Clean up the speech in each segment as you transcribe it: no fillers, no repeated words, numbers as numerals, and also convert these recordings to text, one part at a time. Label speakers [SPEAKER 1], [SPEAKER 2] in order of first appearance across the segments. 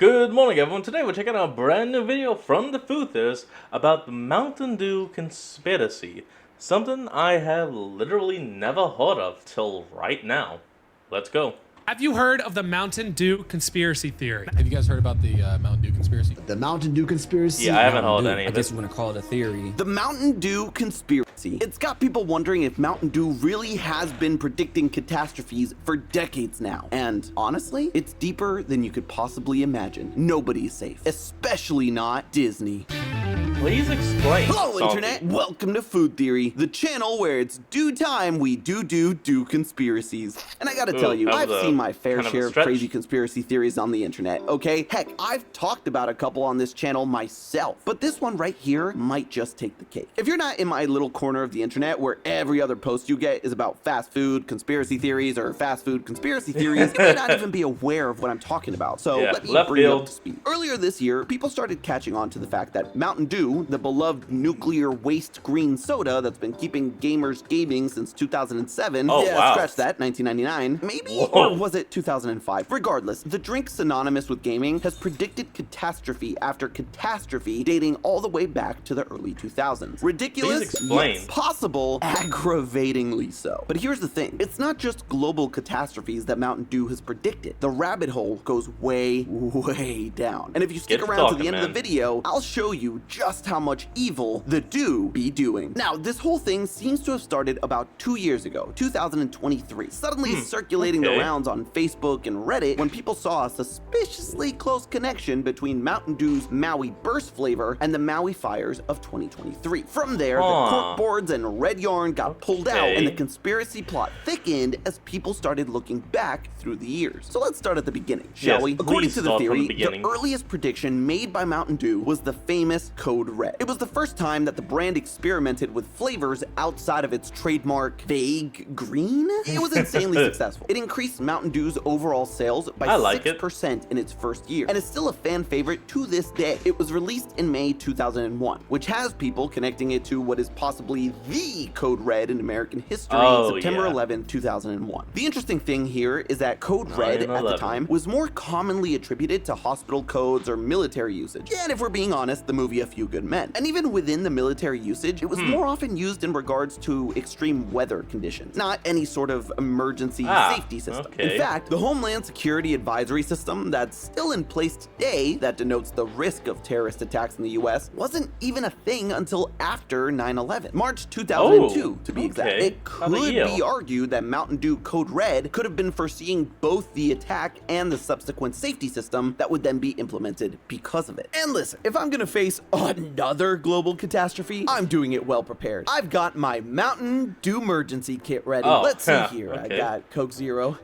[SPEAKER 1] Good morning, everyone. Today we're checking out a brand new video from the Food Theorist about the Mountain Dew conspiracy. Something I have literally never heard of till right now. Let's go.
[SPEAKER 2] Have you heard of the Mountain Dew conspiracy theory?
[SPEAKER 3] Have you guys heard about the Mountain Dew conspiracy?
[SPEAKER 4] The Mountain Dew conspiracy?
[SPEAKER 1] Yeah, I haven't heard
[SPEAKER 5] Dew.
[SPEAKER 1] any
[SPEAKER 5] I
[SPEAKER 1] of
[SPEAKER 5] guess
[SPEAKER 1] it.
[SPEAKER 5] you want to call it a theory.
[SPEAKER 6] The Mountain Dew conspiracy. It's got people wondering if Mountain Dew really has been predicting catastrophes for decades now. And honestly, it's deeper than you could possibly imagine. Nobody's safe, especially not Disney.
[SPEAKER 1] Please explain.
[SPEAKER 6] Hello,
[SPEAKER 1] something.
[SPEAKER 6] Internet! Welcome to Food Theory, the channel where it's due time we do conspiracies. And I gotta tell you,
[SPEAKER 1] that
[SPEAKER 6] I've
[SPEAKER 1] was a
[SPEAKER 6] seen my fair
[SPEAKER 1] kind of a
[SPEAKER 6] share of
[SPEAKER 1] stretch.
[SPEAKER 6] crazy conspiracy theories on the internet, okay? Heck, I've talked about a couple on this channel myself, but this one right here might just take the cake. If you're not in my little corner of the internet where every other post you get is about fast food conspiracy theories or fast food conspiracy theories, you may not even be aware of what I'm talking about. So
[SPEAKER 1] Yeah,
[SPEAKER 6] let me
[SPEAKER 1] left
[SPEAKER 6] bring you
[SPEAKER 1] field.
[SPEAKER 6] up to speed. Earlier this year, people started catching on to the fact that Mountain Dew, the beloved nuclear waste green soda that's been keeping gamers gaming since 2007.
[SPEAKER 1] Oh,
[SPEAKER 6] yeah,
[SPEAKER 1] wow.
[SPEAKER 6] scratch that, 1999. Maybe?
[SPEAKER 1] Whoa.
[SPEAKER 6] Or was it 2005? Regardless, the drink synonymous with gaming has predicted catastrophe after catastrophe dating all the way back to the early 2000s. Ridiculous?
[SPEAKER 1] Please explain.
[SPEAKER 6] Yes. Possible? Aggravatingly so. But here's the thing. It's not just global catastrophes that Mountain Dew has predicted. The rabbit hole goes way down. And if you stick
[SPEAKER 1] Get
[SPEAKER 6] around to
[SPEAKER 1] talking,
[SPEAKER 6] the end of
[SPEAKER 1] man.
[SPEAKER 6] the video, I'll show you just how much evil the Dew be doing. Now, this whole thing seems to have started about 2 years ago, 2023, suddenly circulating the
[SPEAKER 1] okay.
[SPEAKER 6] rounds on Facebook and Reddit when people saw a suspiciously close connection between Mountain Dew's Maui Burst flavor and the Maui fires of 2023. From there, the cork boards and red yarn got pulled out and the
[SPEAKER 1] Okay.
[SPEAKER 6] conspiracy plot thickened as people started looking back through the years. So let's start at the beginning, shall
[SPEAKER 1] Yes,
[SPEAKER 6] we? According
[SPEAKER 1] please
[SPEAKER 6] to the
[SPEAKER 1] start from the
[SPEAKER 6] theory, the
[SPEAKER 1] beginning.
[SPEAKER 6] earliest prediction made by Mountain Dew was the famous Code Red. It was the first time that the brand experimented with flavors outside of its trademark vague green. It was insanely successful. It increased Mountain Dew's overall sales by
[SPEAKER 1] I like it.
[SPEAKER 6] 6% in its first year, and is still a fan favorite to this day. It was released in May 2001, which has people connecting it to what is possibly the Code Red in American history,
[SPEAKER 1] Oh,
[SPEAKER 6] September
[SPEAKER 1] yeah.
[SPEAKER 6] 11, 2001. The interesting thing here is that Code Red at the
[SPEAKER 1] 9/11.
[SPEAKER 6] time was more commonly attributed to hospital codes or military usage. And if we're being honest, the movie A Few Good Men. And even within the military usage, it was more often used in regards to extreme weather conditions, not any sort of emergency safety system.
[SPEAKER 1] okay.
[SPEAKER 6] In fact, the Homeland Security Advisory System that's still in place today that denotes the risk of terrorist attacks in the US wasn't even a thing until after 9/11. March 2002, to be exact.
[SPEAKER 1] okay.
[SPEAKER 6] It
[SPEAKER 1] About a
[SPEAKER 6] could
[SPEAKER 1] year.
[SPEAKER 6] be argued that Mountain Dew Code Red could have been foreseeing both the attack and the subsequent safety system that would then be implemented because of it. And listen, if I'm gonna face another global catastrophe, I'm doing it well prepared. I've got my Mountain Dew emergency kit ready.
[SPEAKER 1] Oh,
[SPEAKER 6] Let's see here.
[SPEAKER 1] okay.
[SPEAKER 6] I got Coke Zero,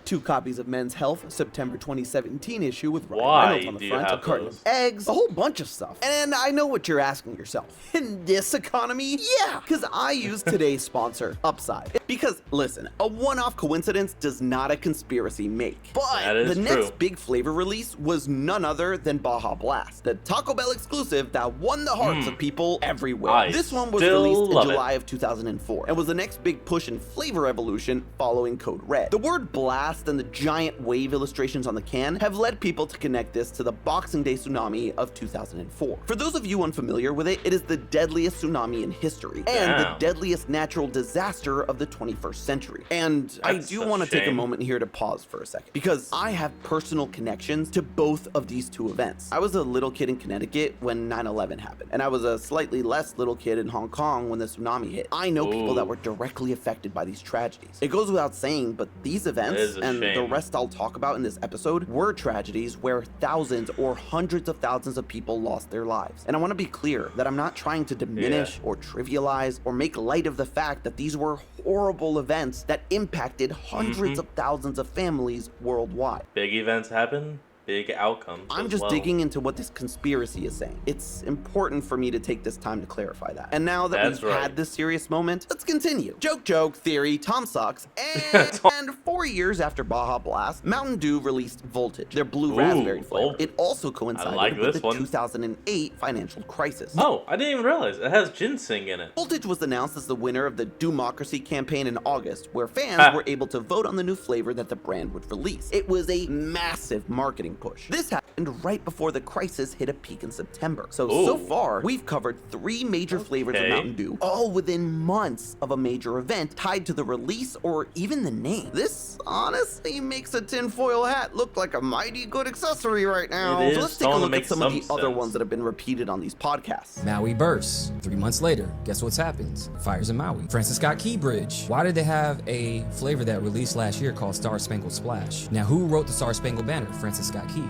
[SPEAKER 6] 2 copies of Men's Health, September 2017 issue with Ryan
[SPEAKER 1] Why
[SPEAKER 6] Reynolds on the
[SPEAKER 1] do you
[SPEAKER 6] front, a
[SPEAKER 1] have
[SPEAKER 6] carton
[SPEAKER 1] those?
[SPEAKER 6] of eggs, a whole bunch of stuff. And I know what you're asking yourself. In this economy? Yeah, because I use today's sponsor, Upside. Because, listen, a one-off coincidence does not a conspiracy make. But
[SPEAKER 1] That is
[SPEAKER 6] the
[SPEAKER 1] true.
[SPEAKER 6] next big flavor release was none other than Baja Blast, the Taco Bell exclusive that won the hearts of people everywhere.
[SPEAKER 1] I
[SPEAKER 6] This one was
[SPEAKER 1] still
[SPEAKER 6] released in
[SPEAKER 1] love it.
[SPEAKER 6] July of 2004 and was the next big push in flavor evolution following Code Red. The word blast and the giant wave illustrations on the can have led people to connect this to the Boxing Day tsunami of 2004. For those of you unfamiliar with it, it is the deadliest tsunami in history and the
[SPEAKER 1] Damn.
[SPEAKER 6] deadliest natural disaster of the 21st century. And I
[SPEAKER 1] That's
[SPEAKER 6] do
[SPEAKER 1] a
[SPEAKER 6] want to take a
[SPEAKER 1] shame.
[SPEAKER 6] moment here to pause for a second because I have personal connections to both of these two events. I was a little kid in Connecticut when 9/11 happened, and I was a slightly less little kid in Hong Kong when the tsunami hit. I know people that
[SPEAKER 1] Ooh.
[SPEAKER 6] were directly affected by these tragedies. It goes without saying, but these events
[SPEAKER 1] is a
[SPEAKER 6] and the
[SPEAKER 1] shame.
[SPEAKER 6] rest I'll talk about in this episode were tragedies where thousands or hundreds of thousands of people lost their lives. And I want to be clear that I'm not trying to diminish or trivialize or make light of the fact that these were horrible events that impacted hundreds of thousands of families worldwide.
[SPEAKER 1] Big events happen, big outcomes.
[SPEAKER 6] I'm
[SPEAKER 1] as
[SPEAKER 6] just
[SPEAKER 1] well.
[SPEAKER 6] digging into what this conspiracy is saying. It's important for me to take this time to clarify that. And now that
[SPEAKER 1] That's
[SPEAKER 6] we've
[SPEAKER 1] right.
[SPEAKER 6] had this serious moment, let's continue. Joke, theory, Tom sucks. And 4 years after Baja Blast, Mountain Dew released Voltage, their blue
[SPEAKER 1] Ooh,
[SPEAKER 6] raspberry flavor.
[SPEAKER 1] Voltage.
[SPEAKER 6] It also coincided
[SPEAKER 1] like
[SPEAKER 6] with
[SPEAKER 1] this
[SPEAKER 6] the
[SPEAKER 1] one.
[SPEAKER 6] 2008 financial crisis.
[SPEAKER 1] Oh, I didn't even realize it has ginseng in it.
[SPEAKER 6] Voltage was announced as the winner of the Democracy campaign in August, where fans were able to vote on the new flavor that the brand would release. It was a massive marketing push. This happened right before the crisis hit a peak in September. So
[SPEAKER 1] Ooh.
[SPEAKER 6] far, we've covered 3 major flavors of
[SPEAKER 1] Okay.
[SPEAKER 6] Mountain Dew, all within months of a major event tied to the release or even the name. This honestly makes a tinfoil hat look like a mighty good accessory right now.
[SPEAKER 1] It is
[SPEAKER 6] So let's take a
[SPEAKER 1] starting to
[SPEAKER 6] look at
[SPEAKER 1] make
[SPEAKER 6] some of the
[SPEAKER 1] some
[SPEAKER 6] other
[SPEAKER 1] sense.
[SPEAKER 6] ones that have been repeated on these podcasts.
[SPEAKER 4] Maui bursts. 3 months later, guess what's happened? Fires in Maui. Francis Scott Key Bridge. Why did they have a flavor that released last year called Star Spangled Splash? Now, who wrote the Star Spangled Banner? Francis Scott Key.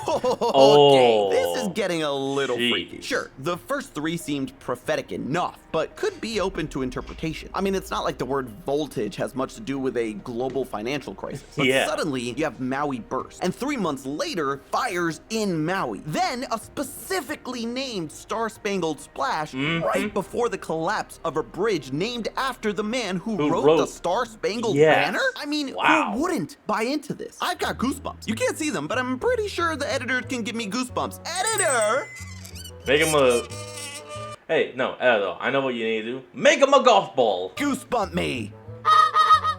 [SPEAKER 6] Okay, this is getting a little
[SPEAKER 1] Jeez.
[SPEAKER 6] freaky. Sure, the first 3 seemed prophetic enough, but could be open to interpretation. I mean, it's not like the word voltage has much to do with a global financial crisis. But
[SPEAKER 1] Yeah.
[SPEAKER 6] suddenly, you have Maui burst, and 3 months later, fires in Maui. Then, a specifically named Star Spangled Splash right before the collapse of a bridge named after the man who wrote the Star Spangled
[SPEAKER 1] Yes.
[SPEAKER 6] Banner? I mean,
[SPEAKER 1] Wow.
[SPEAKER 6] who wouldn't buy into this? I've got goosebumps. You can't see them, but I'm pretty sure the editor can give me goosebumps. Editor!
[SPEAKER 1] Make him a. Hey, no, Edo, I know what you need to do. Make him a golf ball.
[SPEAKER 6] Goosebump me!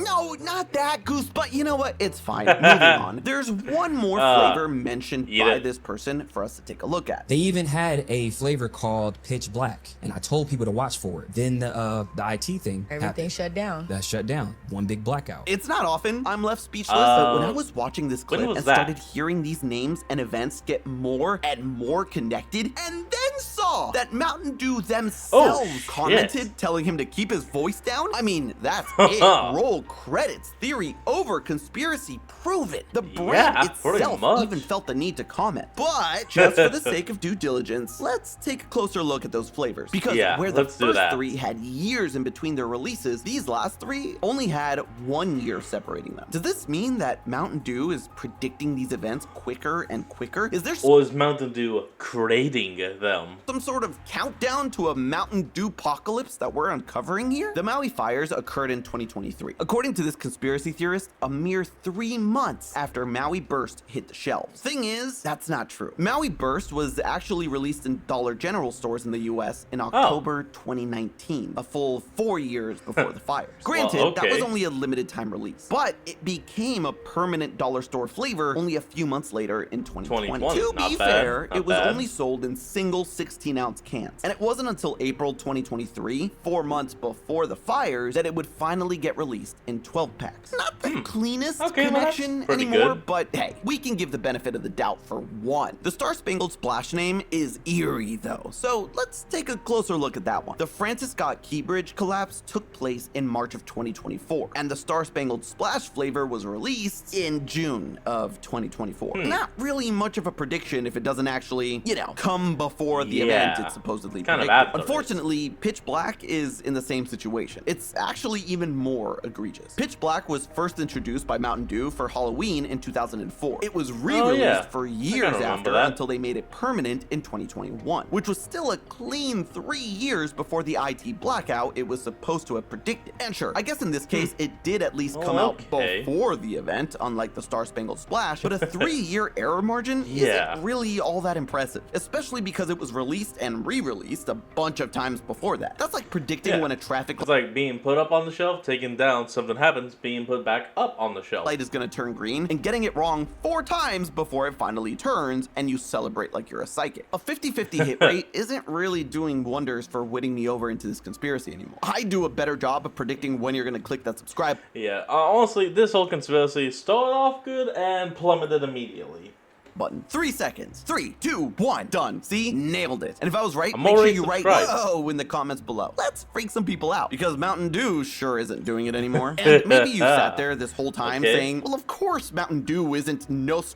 [SPEAKER 6] No, not that goose, but you know what? It's fine. Moving on. There's one more flavor mentioned
[SPEAKER 1] eat
[SPEAKER 6] by
[SPEAKER 1] it.
[SPEAKER 6] this person for us to take a look at.
[SPEAKER 4] They even had a flavor called Pitch Black, and I told people to watch for it. Then the IT thing
[SPEAKER 5] Everything
[SPEAKER 4] happened.
[SPEAKER 5] shut down.
[SPEAKER 4] That shut down. One big blackout.
[SPEAKER 6] It's not often I'm left speechless, but when I
[SPEAKER 1] Uh,
[SPEAKER 6] was watching this
[SPEAKER 1] when
[SPEAKER 6] clip
[SPEAKER 1] was
[SPEAKER 6] and
[SPEAKER 1] that?
[SPEAKER 6] started hearing these names and events get more and more connected, and then saw that Mountain Dew themselves
[SPEAKER 1] shit.
[SPEAKER 6] commented telling him to keep his voice down, I mean, that's it. Roll credits. Theory over conspiracy proven. The brand
[SPEAKER 1] Yeah, pretty
[SPEAKER 6] itself
[SPEAKER 1] much.
[SPEAKER 6] even felt the need to comment. But just for the sake of due diligence, let's take a closer look at those flavors. Because
[SPEAKER 1] Yeah,
[SPEAKER 6] where the
[SPEAKER 1] let's do
[SPEAKER 6] first
[SPEAKER 1] that.
[SPEAKER 6] 3 had years in between their releases, these last 3 only had 1 year separating them. Does this mean that Mountain Dew is predicting these events quicker and quicker? Is there
[SPEAKER 1] Or is Mountain Dew creating them?
[SPEAKER 6] some sort of countdown to a Mountain Dew apocalypse that we're uncovering here? The Maui fires occurred in 2023. According to this conspiracy theorist, a mere 3 months after Maui Burst hit the shelves. Thing is, that's not true. Maui Burst was actually released in Dollar General stores in the US in October 2019, a full 4 years before the fires. Granted, that was
[SPEAKER 1] okay.
[SPEAKER 6] only a limited time release, but it became a permanent dollar store flavor only a few months later in 2020.
[SPEAKER 1] 2020,
[SPEAKER 6] To
[SPEAKER 1] not
[SPEAKER 6] be
[SPEAKER 1] bad,
[SPEAKER 6] fair,
[SPEAKER 1] not
[SPEAKER 6] it was
[SPEAKER 1] bad.
[SPEAKER 6] only sold in single 16-ounce cans. And it wasn't until April 2023, 4 months before the fires, that it would finally get released in 12 packs. Not the cleanest
[SPEAKER 1] Okay, well, that's
[SPEAKER 6] connection
[SPEAKER 1] pretty
[SPEAKER 6] anymore,
[SPEAKER 1] good.
[SPEAKER 6] but hey, we can give the benefit of the doubt for one. The Star Spangled Splash name is eerie though, so let's take a closer look at that one. The Francis Scott Key Bridge collapse took place in March of 2024, and the Star Spangled Splash flavor was released in June of 2024. Not really much of a prediction if it doesn't actually, come before the event
[SPEAKER 1] Yeah.
[SPEAKER 6] it's supposedly
[SPEAKER 1] Kind of
[SPEAKER 6] predicted.
[SPEAKER 1] after it.
[SPEAKER 6] Unfortunately, Pitch Black is in the same situation. It's actually even more egregious. Pitch Black was first introduced by Mountain Dew for Halloween in 2004. It was re-released
[SPEAKER 1] yeah.
[SPEAKER 6] for
[SPEAKER 1] I
[SPEAKER 6] years
[SPEAKER 1] kinda remember
[SPEAKER 6] after
[SPEAKER 1] that.
[SPEAKER 6] until they made it permanent in 2021, which was still a clean 3 years before the IT blackout it was supposed to have predicted. And sure, I guess in this case, it did at least come out
[SPEAKER 1] okay.
[SPEAKER 6] before the event, unlike the Star Spangled Splash, but a 3-year error margin
[SPEAKER 1] Yeah.
[SPEAKER 6] isn't really all that impressive, especially because it was released and re-released a bunch of times before that. That's like predicting
[SPEAKER 1] Yeah.
[SPEAKER 6] when a traffic
[SPEAKER 1] It's like being put up on the shelf, taken down, something happens, being put back up on the shelf.
[SPEAKER 6] light is going to turn green and getting it wrong 4 times before it finally turns and you celebrate like you're a psychic. A 50-50 hit rate isn't really doing wonders for winning me over into this conspiracy anymore. I do a better job of predicting when you're going to click that subscribe
[SPEAKER 1] Yeah, honestly, this whole conspiracy started off good and plummeted immediately.
[SPEAKER 6] button. 3 seconds. 3, 2, 1. Done. See? Nailed it. And if I was right,
[SPEAKER 1] I'm
[SPEAKER 6] make sure
[SPEAKER 1] already
[SPEAKER 6] you write
[SPEAKER 1] subscribed.
[SPEAKER 6] whoa in the comments below. Let's freak some people out because Mountain Dew sure isn't doing it anymore. And maybe you sat there this whole time
[SPEAKER 1] Okay.
[SPEAKER 6] saying, well, of course Mountain Dew isn't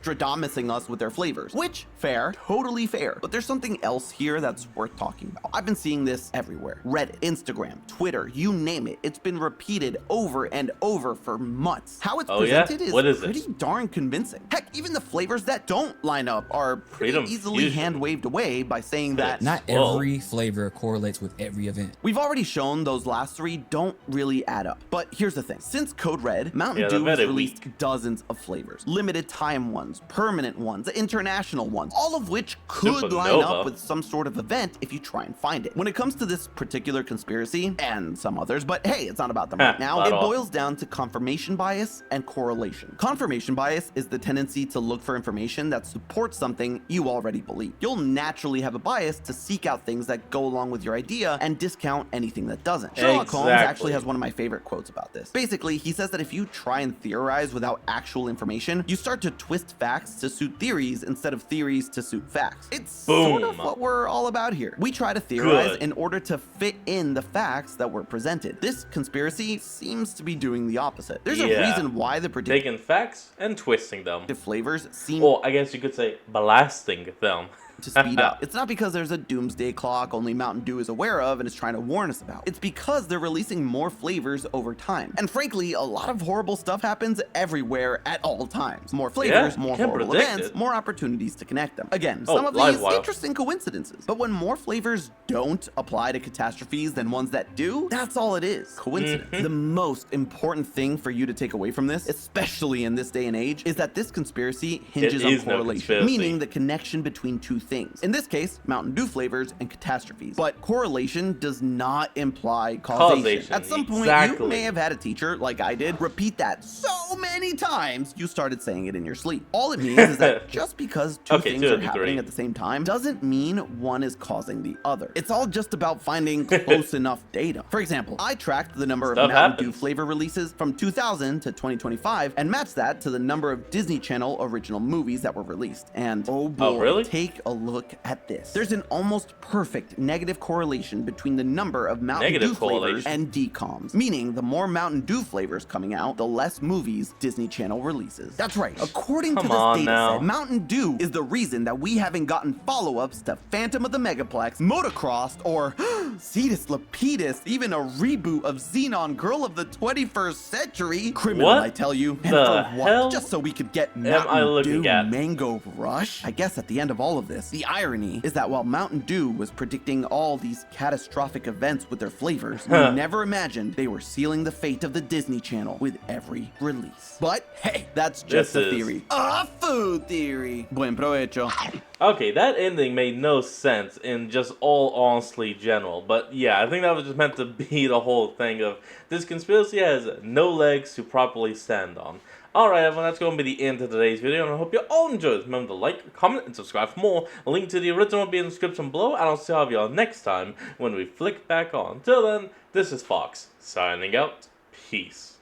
[SPEAKER 6] Nostradamusing us with their flavors. Which, fair, totally fair. But there's something else here that's worth talking about. I've been seeing this everywhere. Reddit, Instagram, Twitter, you name it. It's been repeated over and over for months. How it's
[SPEAKER 1] Oh, yeah?
[SPEAKER 6] presented is
[SPEAKER 1] What is it?
[SPEAKER 6] pretty darn convincing. Heck, even the flavors that don't line up are pretty
[SPEAKER 1] Freedom
[SPEAKER 6] easily
[SPEAKER 1] Fusion.
[SPEAKER 6] hand waved away by saying that
[SPEAKER 4] Not
[SPEAKER 1] Whoa.
[SPEAKER 4] every flavor correlates with every event.
[SPEAKER 6] we've already shown those last 3 don't really add up. But here's the thing. Since Code Red, Mountain
[SPEAKER 1] Yeah, they're
[SPEAKER 6] Dew has
[SPEAKER 1] very
[SPEAKER 6] released
[SPEAKER 1] weak.
[SPEAKER 6] dozens of flavors. Limited time ones, permanent ones, international ones, all of which could line
[SPEAKER 1] Supernova.
[SPEAKER 6] up with some sort of event if you try and find it. When it comes to this particular conspiracy, and some others, but hey, it's not about them right now,
[SPEAKER 1] Not
[SPEAKER 6] it
[SPEAKER 1] all.
[SPEAKER 6] boils down to confirmation bias and correlation. Confirmation bias is the tendency to look for information that's that supports something you already believe. You'll naturally have a bias to seek out things that go along with your idea and discount anything that doesn't. Sherlock Holmes actually has one of my favorite quotes about this. Basically, he says that if you try and theorize without actual information, you start to twist facts to suit theories instead of theories to suit facts. It's sort of what we're all about here. We try to theorize in order to fit in the facts that were presented. This conspiracy seems to be doing the opposite. There's a reason why the
[SPEAKER 1] taking facts and twisting them.
[SPEAKER 6] Flavors seem,
[SPEAKER 1] or I guess you could say blasting them.
[SPEAKER 6] to speed up. It's not because there's a doomsday clock only Mountain Dew is aware of and is trying to warn us about. It's because they're releasing more flavors over time. And frankly, a lot of horrible stuff happens everywhere at all times. More flavors, more horrible events, more opportunities to connect them. Again, some of these interesting coincidences. But when more flavors don't apply to catastrophes than ones that do, that's all it is. Coincidence. The most important thing for you to take away from this, especially in this day and age, is that this conspiracy hinges on correlation, meaning the connection between two things. In this case, Mountain Dew flavors and catastrophes. But correlation does not imply causation. At some point, you may have had a teacher, like I did, repeat that so many times you started saying it in your sleep. All it means is that just because two things are happening at the same time doesn't mean one is causing the other. It's all just about finding close enough data. For example, I tracked the number of Mountain Dew flavor releases from 2000 to 2025 and matched that to the number of Disney Channel original movies that were released. And oh boy, take a look at this. There's an almost perfect negative correlation between the number of Mountain Dew flavors and DCOMs, meaning the more Mountain Dew flavors coming out, the less movies Disney Channel releases. That's right. According to this data set, Mountain Dew is the reason that we haven't gotten follow-ups to Phantom of the Megaplex, Motocross, or Cetus Lapidus, even a reboot of Xenon Girl of the 21st Century. Criminal, I tell you. And for what? Just so we could get Mountain Dew Mango Rush? I guess at the end of all of this, the irony is that while Mountain Dew was predicting all these catastrophic events with their flavors, we never imagined they were sealing the fate of the Disney Channel with every release. But hey, that's just a theory. A food theory. Buen provecho.
[SPEAKER 1] Okay, that ending made no sense in just all honestly general, but yeah, I think that was just meant to be the whole thing of this conspiracy has no legs to properly stand on. Alright everyone, that's going to be the end of today's video, and I hope you all enjoyed. Remember to like, comment, and subscribe for more. A link to the original will be in the description below, and I'll see all of y'all next time when we flick back on. Till then, this is Fox, signing out. Peace.